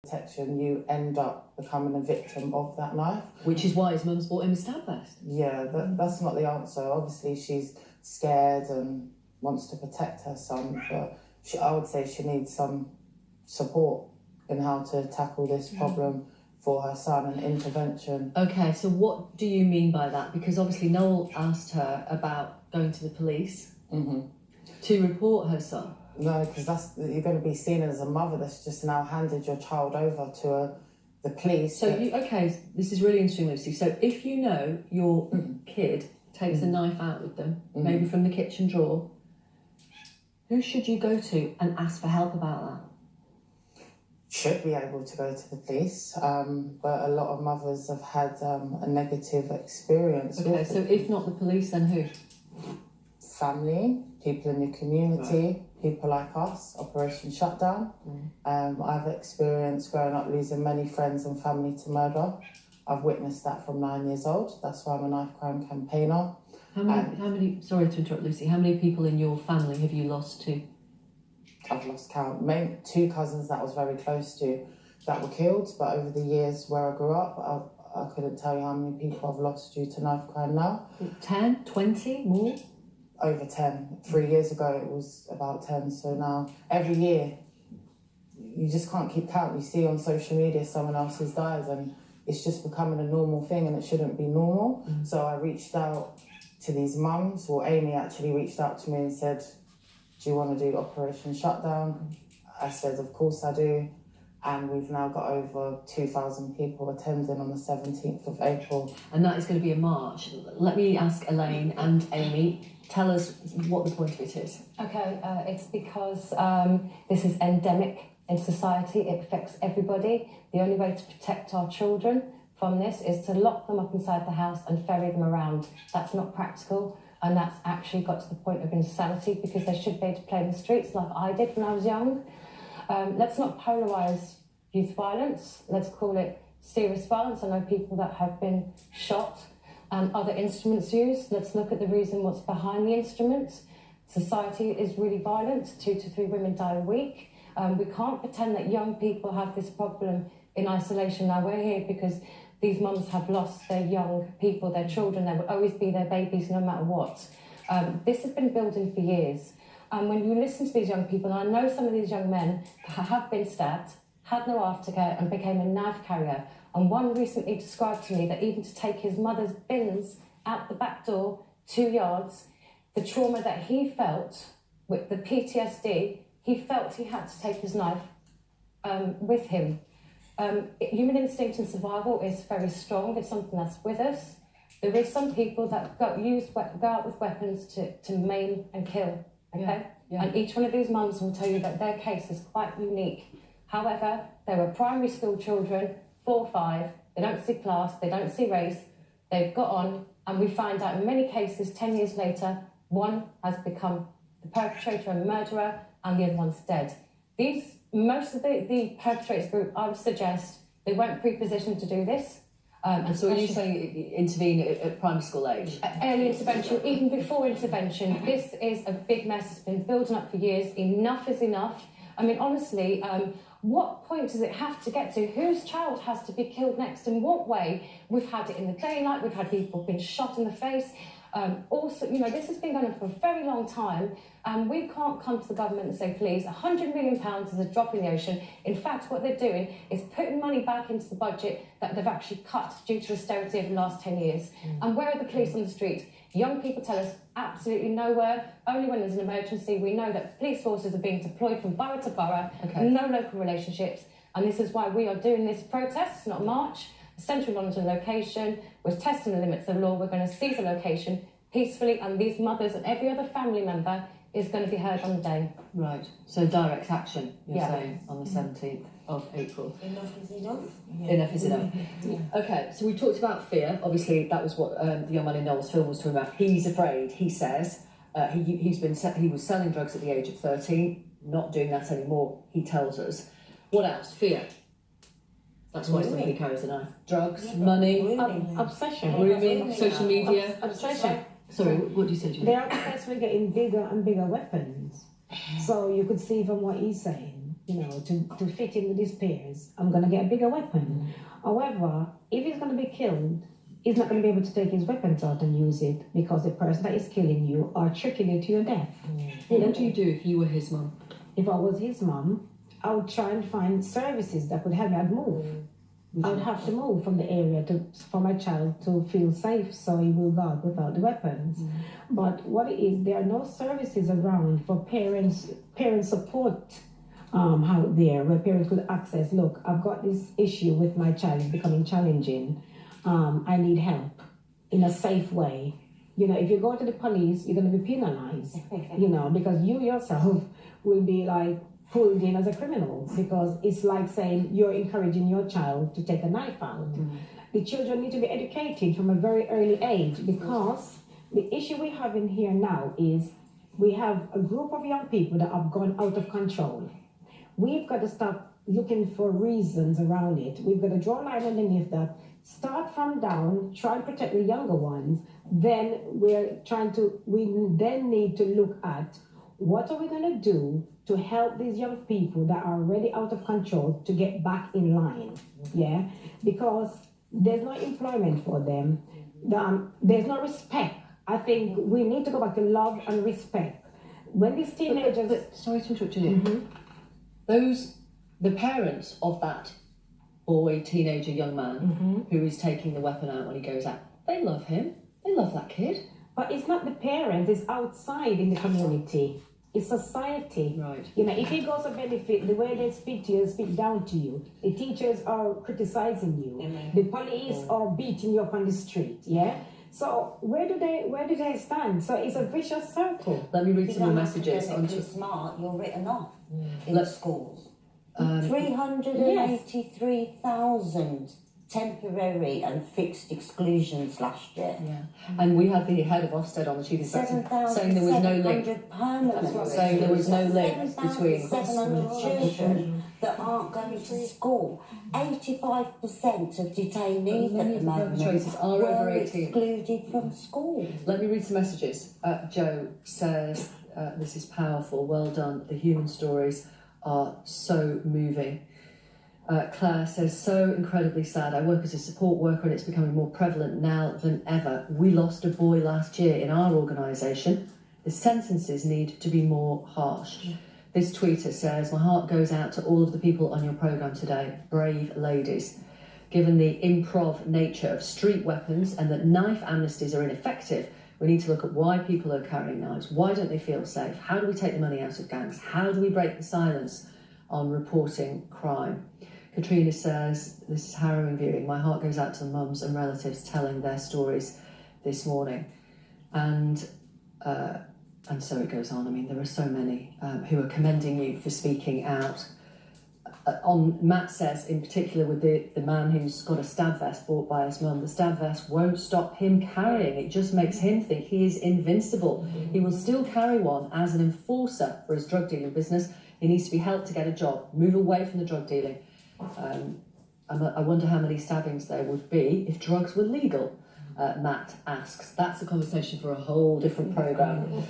protection, you end up becoming a victim of that knife. Which is why his mum's bought him a stab vest. Yeah, that's not the answer. Obviously, she's scared and wants to protect her son, but I would say she needs some support in how to tackle this problem for her son and intervention. Okay, so what do you mean by that? Because obviously Noel asked her about going to the police to report her son. No, because you're going to be seen as a mother that's just now handed your child over to the police. So, this is really interesting, Lucy. So if you know your kid takes a knife out with them, maybe from the kitchen drawer, who should you go to and ask for help about that? Should be able to go to the police, but a lot of mothers have had a negative experience. Okay, so if not the police, then who? Family, people in your community, people like us, Operation Shutdown. I've experienced growing up losing many friends and family to murder. I've witnessed that from 9 years old. That's why I'm a knife crime campaigner. How many, sorry to interrupt, Lucy, how many people in your family have you lost to? I've lost count. 2 cousins that I was very close to that were killed, but over the years where I grew up, I couldn't tell you how many people I've lost due to knife crime now. 10, 20, more? Over 10. 3 years ago it was about 10, so now every year you just can't keep count. You see on social media someone else's dies and it's just becoming a normal thing and it shouldn't be normal. So I reached out to these mums, or Amy actually reached out to me and said, do you want to do Operation Shutdown? I said, of course I do. And we've now got over 2,000 people attending on the 17th of April. And that is going to be a march. Let me ask Elaine and Amy, tell us what the point of it is. Okay, it's because this is endemic in society. It affects everybody. The only way to protect our children from this is to lock them up inside the house and ferry them around. That's not practical. And that's actually got to the point of insanity because they should be able to play in the streets like I did when I was young. Let's not polarise youth violence. Let's call it serious violence. I know people that have been shot and other instruments used. Let's look at the reason what's behind the instruments. Society is really violent. 2 to 3 women die a week. We can't pretend that young people have this problem in isolation. Now, we're here because these mums have lost their young people, their children. They will always be their babies no matter what. This has been building for years. And when you listen to these young people, and I know some of these young men have been stabbed, had no aftercare, and became a knife carrier. And one recently described to me that even to take his mother's bins out the back door 2 yards, the trauma that he felt with the PTSD, he felt he had to take his knife with him. Human instinct and survival is very strong. It's something that's with us. There is some people that go out with weapons to maim and kill. Okay, and each one of these mums will tell you that their case is quite unique. However, they were primary school children, 4 or 5. They don't see class, they don't see race. They've got on, and we find out in many cases 10 years later, one has become the perpetrator and murderer, and the other one's dead. Most of the perpetrators group, I would suggest, they weren't pre-positioned to do this. And so are you saying intervene at primary school age? Early intervention, even before intervention. This is a big mess. It's been building up for years. Enough is enough. I mean, honestly, what point does it have to get to? Whose child has to be killed next? In what way? We've had it in the daylight. We've had people being shot in the face. Also, this has been going on for a very long time, and we can't come to the government and say, please, £100 million is a drop in the ocean. In fact, what they're doing is putting money back into the budget that they've actually cut due to austerity over the last 10 years. And where are the police on the street? Young people tell us absolutely nowhere, only when there's an emergency. We know that police forces are being deployed from borough to borough, no local relationships, and this is why we are doing this protest. It's not a march. Central London location, we're testing the limits of the law, we're going to seize a location peacefully, and these mothers and every other family member is going to be heard on the day. Right, so direct action, you're saying, on the 17th of April. Enough is enough. Enough is enough. Okay, so we talked about fear. Obviously, that was what the young man in Noel's film was talking about. He's afraid, he says. He was selling drugs at the age of 13, not doing that anymore, he tells us. What else? Fear. That's why somebody carries a knife. Drugs, money, obsession, grooming, social media. obsession. Sorry, what did you say, They are obsessed with getting bigger and bigger weapons. So you could see from what he's saying to fit in with his peers, I'm going to get a bigger weapon. However, if he's going to be killed, he's not going to be able to take his weapons out and use it because the person that is killing you are tricking you to your death. What would you do if you were his mum? If I was his mum, I would try and find services that could help me. I'd move. I would have to move from the area for my child to feel safe so he will go out without the weapons. But what it is, there are no services around for parent support out there where parents could access, look, I've got this issue with my child, it's becoming challenging. I need help in a safe way. If you go to the police, you're going to be penalized, because you yourself will be like pulled in as a criminal because it's like saying you're encouraging your child to take a knife out. The children need to be educated from a very early age because the issue we have in here now is we have a group of young people that have gone out of control. We've got to stop looking for reasons around it. We've got to draw a line underneath that. Start from down, try and protect the younger ones. Then we then need to look at what are we going to do to help these young people that are already out of control to get back in line, because there's no employment for them. There's no respect. I think we need to go back to love and respect. When these teenagers... But sorry to interrupt you. The parents of that boy, teenager, young man who is taking the weapon out when he goes out, they love him. They love that kid. But it's not the parents, it's outside in the community. It's society. Right. If he goes to benefit, the way they speak to you, speak down to you. The teachers are criticizing you. The police are beating you up on the street. So where do they stand? So it's a vicious circle. Let me read some more messages. If you're smart, you're written off in schools. 383,000 temporary and fixed exclusions last year. And we had the head of Ofsted on the chief inspector saying there was no link. Saying there was no link between 700 children that aren't going to school. 85% of detainees at the moment are over 18. excluded from school. Let me read some messages. Joe says, this is powerful, well done. The human stories are so moving. Claire says, so incredibly sad. I work as a support worker and it's becoming more prevalent now than ever. We lost a boy last year in our organisation. The sentences need to be more harsh. This tweeter says, my heart goes out to all of the people on your programme today. Brave ladies. Given the improv nature of street weapons and that knife amnesties are ineffective, we need to look at why people are carrying knives. Why don't they feel safe? How do we take the money out of gangs? How do we break the silence on reporting crime? Katrina says, this is harrowing viewing. My heart goes out to the mums and relatives telling their stories this morning. And so it goes on. I mean, there are so many who are commending you for speaking out. Matt says, in particular with the man who's got a stab vest bought by his mum, the stab vest won't stop him carrying. It just makes him think he is invincible. He will still carry one as an enforcer for his drug dealing business. He needs to be helped to get a job, move away from the drug dealing. I wonder how many stabbings there would be if drugs were legal, Matt asks. That's a conversation for a whole different programme.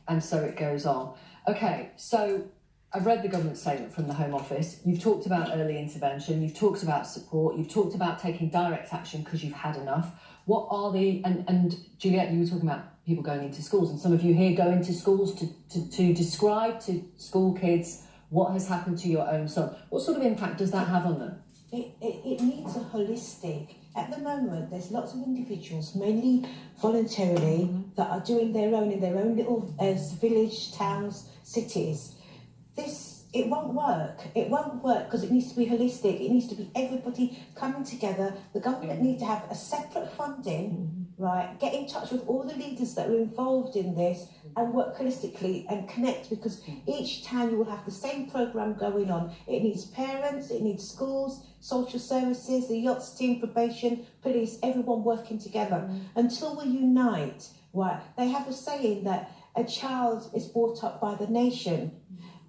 And so it goes on. Okay, so I've read the government statement from the Home Office. You've talked about early intervention, you've talked about support, you've talked about taking direct action because you've had enough. What are and Juliet, you were talking about people going into schools, and some of you here go into schools to describe to school kids what has happened to your own son. What sort of impact does that have on them? It needs a holistic. At the moment, there's lots of individuals, mainly voluntarily, that are doing their own in their own little village, towns, cities. It won't work. It won't work because it needs to be holistic. It needs to be everybody coming together. The government needs to have a separate funding, right? Get in touch with all the leaders that are involved in this and work holistically and connect, because each town you will have the same programme going on. It needs parents, it needs schools, social services, the yachts team, probation, police, everyone working together until we unite, right? They have a saying that a child is brought up by the nation.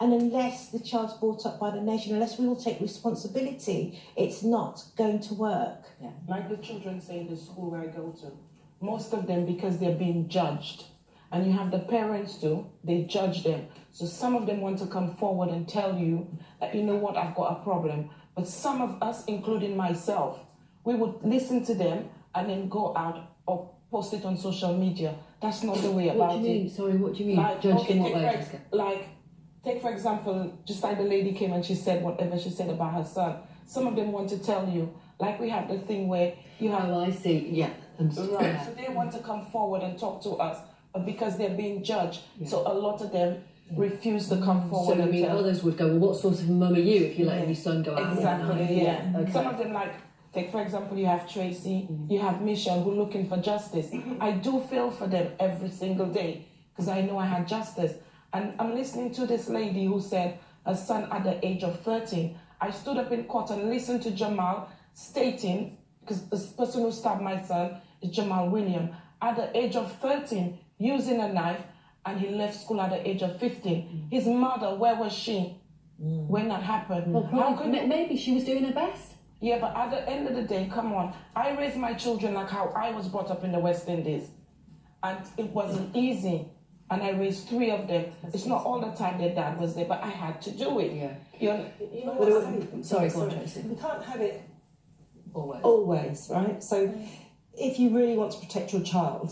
And unless the child's brought up by the nation, unless we all take responsibility, it's not going to work. Yeah. Like the children say in the school where I go to, most of them, because they're being judged, and you have the parents too, they judge them. So some of them want to come forward and tell you that, you know what, I've got a problem. But some of us, including myself, we would listen to them and then go out or post it on social media. That's not the way about it. What do you mean? Sorry, what do you mean? Like, Judge okay, in what way, Jessica? take for example, just like the lady came and she said whatever she said about her son. Some of them want to tell you, like we have the thing where you have... Oh, I see, yeah. Right, so they want to come forward and talk to us, but because they're being judged, so a lot of them refuse to come forward. So, I mean, others would go, well, what sort of mum are you if you're letting your son go out? Exactly, yeah. Okay. Some of them, like, take for example, you have Tracy, you have Michelle, who are looking for justice. I do feel for them every single day, because I know I had justice. And I'm listening to this lady who said her son at the age of 13. I stood up in court and listened to Jamal stating, because the person who stabbed my son is Jamal William, at the age of 13, using a knife, and he left school at the age of 15. His mother, where was she when that happened? Well, probably, maybe she was doing her best. Yeah, but at the end of the day, come on. I raised my children like how I was brought up in the West Indies. And it wasn't easy. And I raised 3 of them. It's not all the time their dad was there, but I had to do it. Yeah. You know what? Sorry, go on, Tracy. We can't have it Always. always, right? So if you really want to protect your child,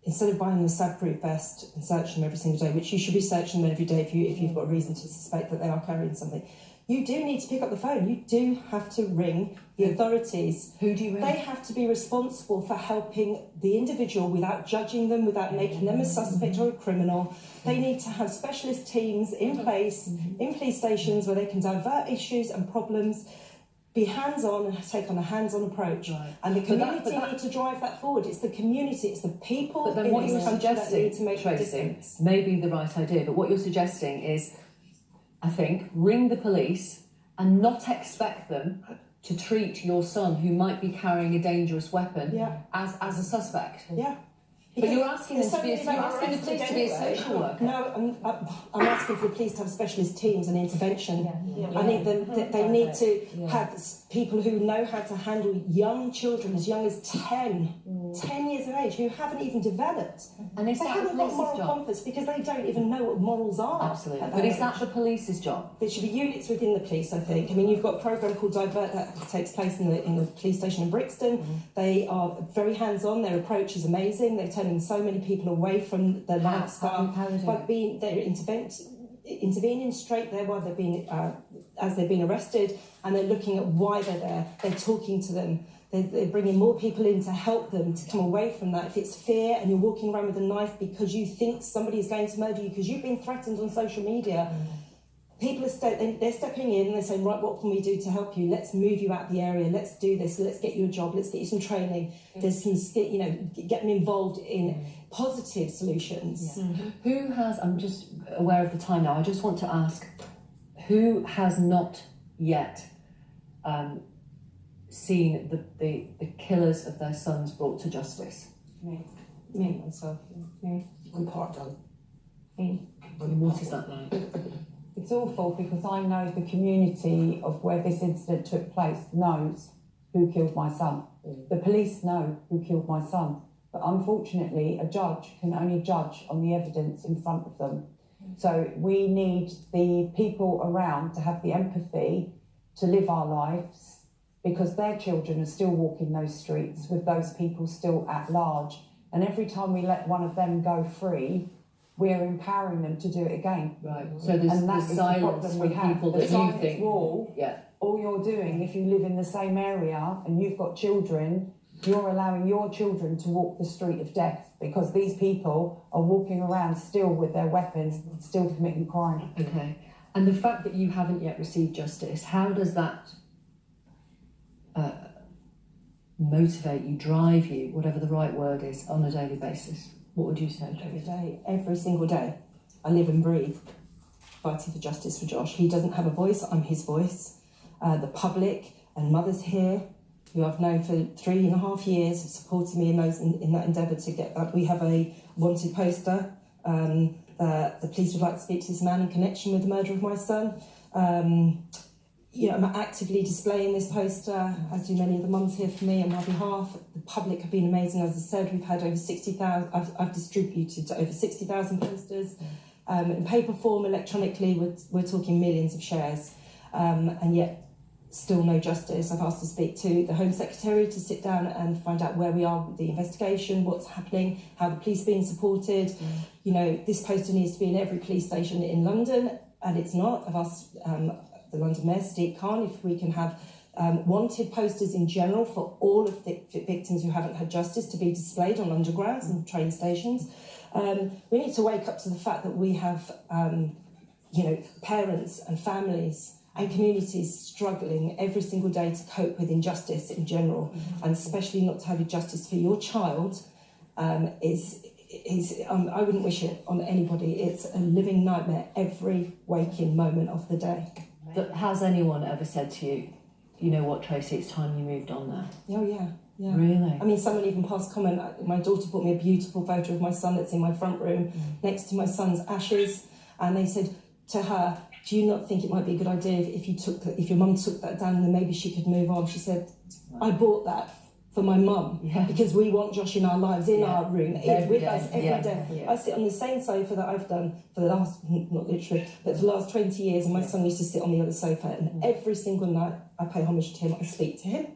instead of buying the sad-proof vest and searching them every single day, which you should be searching them every day if you've got reason to suspect that they are carrying something, you do need to pick up the phone. You do have to ring the authorities. Who do you ring? They have to be responsible for helping the individual without judging them, without making them a suspect or a criminal. They need to have specialist teams in place, in police stations, where they can divert issues and problems, be hands-on and take on a hands-on approach. Right. And the community need to drive that forward. It's the community, it's the people But then in what this you're country that suggesting, need to make a Tracy, difference. may be the right idea, but what you're suggesting is, I think, ring the police and not expect them to treat your son, who might be carrying a dangerous weapon, as a suspect. Yeah. But you're asking them to be, There's you're so many asking the that police are to be a arrested social worker. No, I'm asking for the police to have specialist teams and intervention. I think that they need to have people who know how to handle young children as young as 10 years of age, who haven't even developed. And is They that the haven't got police's moral job? compass because they don't even know what morals are. Absolutely. at But is age. that the police's job? There should be units within the police, I think. I mean, you've got a programme called Divert that takes place in the police station in Brixton. They are very hands-on. Their approach is amazing. They're turning so many people away from their lifestyle by intervening straight there while they're being as they're being arrested, and they're looking at why they're there. They're talking to them. They're bringing more people in to help them to come away from that. If it's fear and you're walking around with a knife because you think somebody is going to murder you because you've been threatened on social media, people are they're stepping in and they're saying, right, what can we do to help you? Let's move you out of the area. Let's do this. Let's get you a job. Let's get you some training. There's some, get them involved in positive solutions. Who has, I'm just aware of the time now, I just want to ask, who has not yet seen the killers of their sons brought to justice? Me, myself. Me. I'm part done. Me. And what is that like? It's awful because I know the community of where this incident took place knows who killed my son. The police know who killed my son. But unfortunately, a judge can only judge on the evidence in front of them. So we need the people around to have the empathy to live our lives, because their children are still walking those streets with those people still at large. And every time we let one of them go free, we're empowering them to do it again. Right. So there's And that the is silence the problem from we have. people The that you silence think. wall, all you're doing, if you live in the same area and you've got children, you're allowing your children to walk the street of death, because these people are walking around still with their weapons, still committing crime. Okay. And the fact that you haven't yet received justice, how does that motivate you, drive you, whatever the right word is, on a daily basis? What would you say? Every day, every single day, I live and breathe fighting for justice for Josh. He doesn't have a voice, I'm his voice. The public and mothers here, who I've known for 3.5 years, have supported me in that endeavour to get that. We have a wanted poster that the police would like to speak to this man in connection with the murder of my son. I'm actively displaying this poster, as do many of the mums here for me on my behalf. The public have been amazing. As I said, we've had over 60,000, I've distributed over 60,000 posters. In paper form, electronically, we're talking millions of shares, and yet still no justice. I've asked to speak to the Home Secretary to sit down and find out where we are with the investigation, what's happening, how the police are being supported. You know, this poster needs to be in every police station in London, and it's not. I've asked the London Mayor, Sadiq Khan, if we can have wanted posters in general for all of the victims who haven't had justice to be displayed on undergrounds and train stations. We need to wake up to the fact that we have, parents and families and communities struggling every single day to cope with injustice in general, and especially not to have justice for your child I wouldn't wish it on anybody. It's a living nightmare every waking moment of the day. But has anyone ever said to you, you know what, Tracy, it's time you moved on now? Oh, yeah. Yeah. Really? I mean, someone even passed comment. My daughter brought me a beautiful photo of my son that's in my front room next to my son's ashes, and they said to her, do you not think it might be a good idea if your mum took that down and then maybe she could move on? She said, I bought that for my mum because we want Josh in our lives, in our room, with us every day. Yeah. I sit on the same sofa that I've done for the last, not literally, but for the last 20 years, and my son used to sit on the other sofa, and every single night I pay homage to him, I speak to him.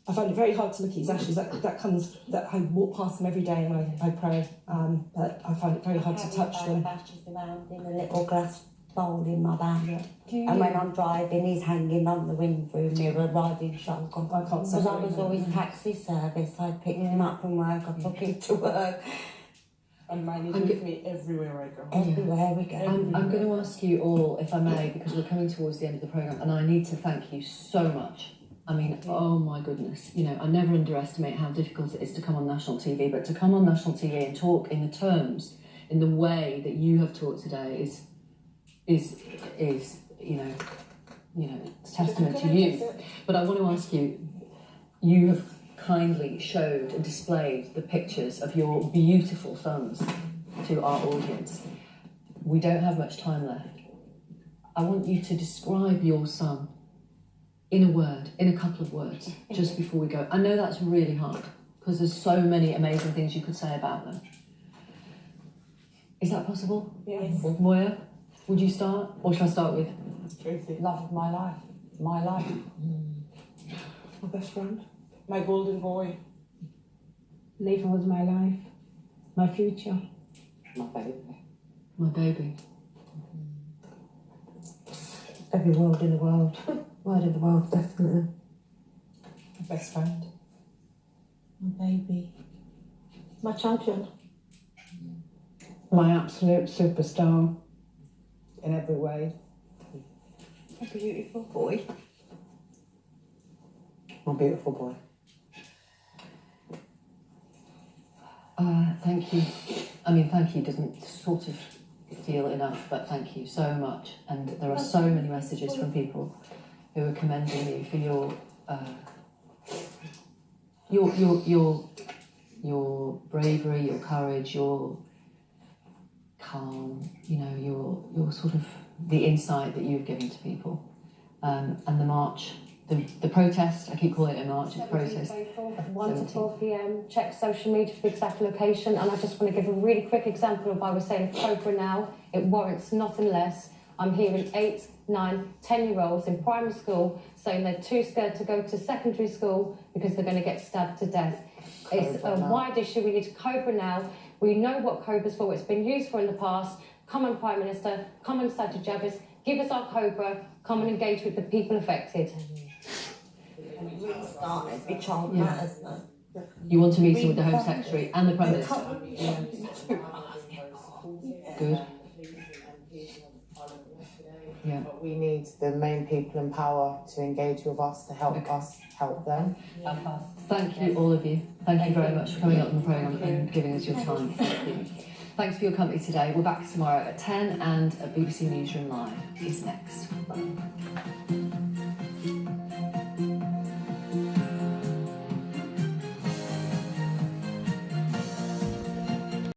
I find it very hard to look at his ashes. That I walk past them every day and I pray, but I find it very hard to touch them. Ashes around in a little glass bowl in my bag, and when I'm driving, he's hanging on the window mirror, riding shotgun. I can't. Because I was always taxi service. I picked him up from work. I took him to work. And mine is with me everywhere I go. Everywhere we go. I'm going to ask you all, if I may, because we're coming towards the end of the programme, and I need to thank you so much. I mean, oh my goodness, I never underestimate how difficult it is to come on national TV, but to come on national TV and talk in the terms, in the way that you have talked today is testament to you. But I want to ask you, you have kindly showed and displayed the pictures of your beautiful sons to our audience. We don't have much time left. I want you to describe your son in a couple of words, just before we go. I know that's really hard, because there's so many amazing things you could say about them. Is that possible? Yes. Moya, would you start? Or shall I start with? Tracy. Love of my life. My life. My best friend. My golden boy. Nathan was my life, my future. My baby. My baby. Every word in the world. Word in the world, definitely. My best friend. My baby. My champion. My absolute superstar in every way. A beautiful boy. My beautiful boy. Thank you. I mean, thank you doesn't sort of feel enough, but thank you so much. And there are so many messages from people who are commending you for your bravery, your courage, your calm, your sort of the insight that you've given to people. And the march, the protest, I keep calling it a march, it's a protest. 1 to 4 p.m. Check social media for the exact location. And I just want to give a really quick example of why we're saying Cobra now. It warrants nothing less. I'm hearing 8, 9, 10-year-olds in primary school saying they're too scared to go to secondary school because they're going to get stabbed to death. It's a wide issue. We need Cobra now. We know what Cobra's for. It's been used for in the past. Come on, Prime Minister. Come on, Sajid Javis. Give us our Cobra. Come and engage with the people affected. Restart every child matters, though. You want a meeting with the Home Secretary and the Prime Minister? Good. Yeah. But we need the main people in power to engage with us, to help us help them. Thank you, all of you. Thank you very much for coming up on the programme and giving us your time. Thank you. Thanks for your company today. We're back tomorrow at 10, and BBC Newsroom Live is next.